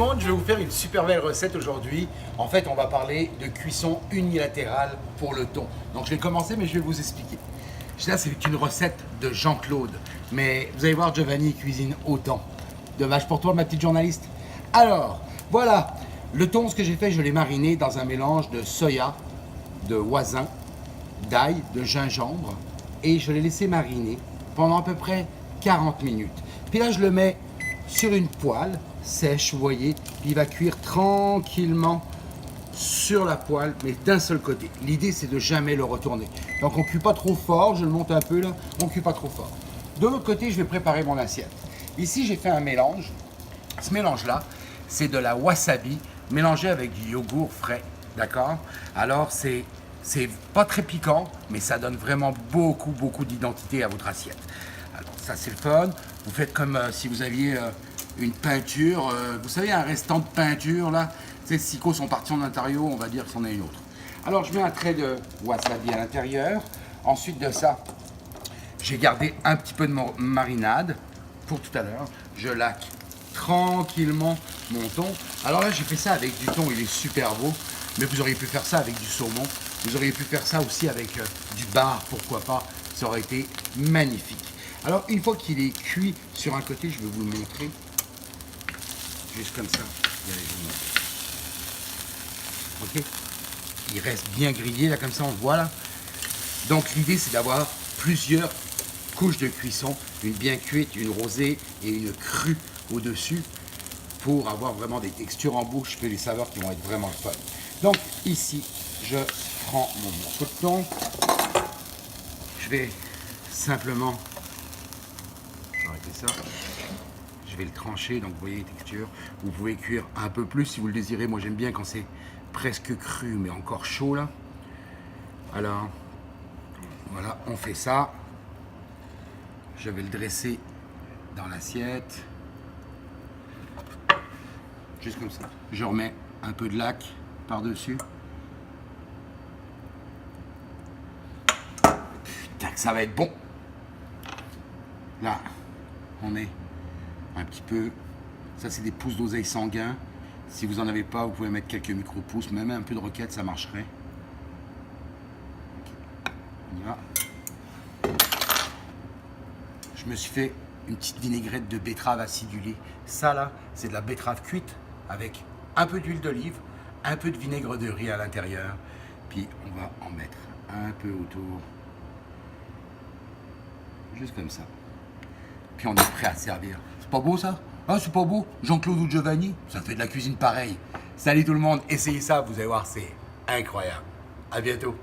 monde, je vais vous faire une super belle recette aujourd'hui. En fait, on va parler de cuisson unilatérale pour le thon. Donc je vais commencer, mais je vais vous expliquer. Là, c'est une recette de Jean-Claude. Mais vous allez voir, Giovanni cuisine autant. Dommage pour toi, ma petite journaliste. Alors, voilà. Le thon, ce que j'ai fait, je l'ai mariné dans un mélange de soya, de hoisin, d'ail, de gingembre. Et je l'ai laissé mariner pendant à peu près 40 minutes. Puis là, je le mets sur une poêle sèche, vous voyez. Puis il va cuire tranquillement sur la poêle, mais d'un seul côté. L'idée, c'est de jamais le retourner. Donc, on ne cuit pas trop fort. Je le monte un peu là. On ne cuit pas trop fort. De l'autre côté, je vais préparer mon assiette. Ici, j'ai fait un mélange. Ce mélange-là, c'est de la wasabi mélangée avec du yogourt frais. D'accord? Alors, c'est pas très piquant, mais ça donne vraiment beaucoup d'identité à votre assiette. Alors, ça, c'est le fun. Vous faites comme si vous aviez une peinture. Vous savez, un restant de peinture, là. Tu sais, Sico sont partis en Ontario, on va dire que c'en est une autre. Alors, je mets un trait de wasabi à l'intérieur. Ensuite de ça, j'ai gardé un petit peu de marinade pour tout à l'heure. Je laque tranquillement mon thon. Alors là, j'ai fait ça avec du thon, il est super beau. Mais vous auriez pu faire ça avec du saumon. Vous auriez pu faire ça aussi avec du bar, pourquoi pas. Ça aurait été magnifique. Alors, une fois qu'il est cuit sur un côté, je vais vous le montrer. Juste comme ça. Regardez, je vous montre. Ok? Il reste bien grillé, là, comme ça, on le voit, là. Donc, l'idée, c'est d'avoir plusieurs couches de cuisson. Une bien cuite, une rosée et une crue au-dessus pour avoir vraiment des textures en bouche et des saveurs qui vont être vraiment le fun. Donc, ici, je prends mon morceau de thon. Je vais simplement arrêter ça. Je vais le trancher, donc vous voyez les textures. Vous pouvez cuire un peu plus si vous le désirez. Moi, j'aime bien quand c'est presque cru, mais encore chaud, là. Alors, voilà, on fait ça. Je vais le dresser dans l'assiette. Juste comme ça. Je remets un peu de laque par-dessus. Putain, que ça va être bon. Là, on est un petit peu... Ça, c'est des pousses d'oseille sanguin. Si vous n'en avez pas, vous pouvez mettre quelques micro-pousses. Même un peu de roquette, ça marcherait. Okay. On y va. Je me suis fait une petite vinaigrette de betterave acidulée. Ça, là, c'est de la betterave cuite avec un peu d'huile d'olive, un peu de vinaigre de riz à l'intérieur. Puis, on va en mettre un peu autour. Juste comme ça. Puis, on est prêt à servir. C'est pas beau, ça? Ah, c'est pas beau? Jean-Claude ou Giovanni? Ça fait de la cuisine pareille. Salut tout le monde, essayez ça, vous allez voir, c'est incroyable. À bientôt.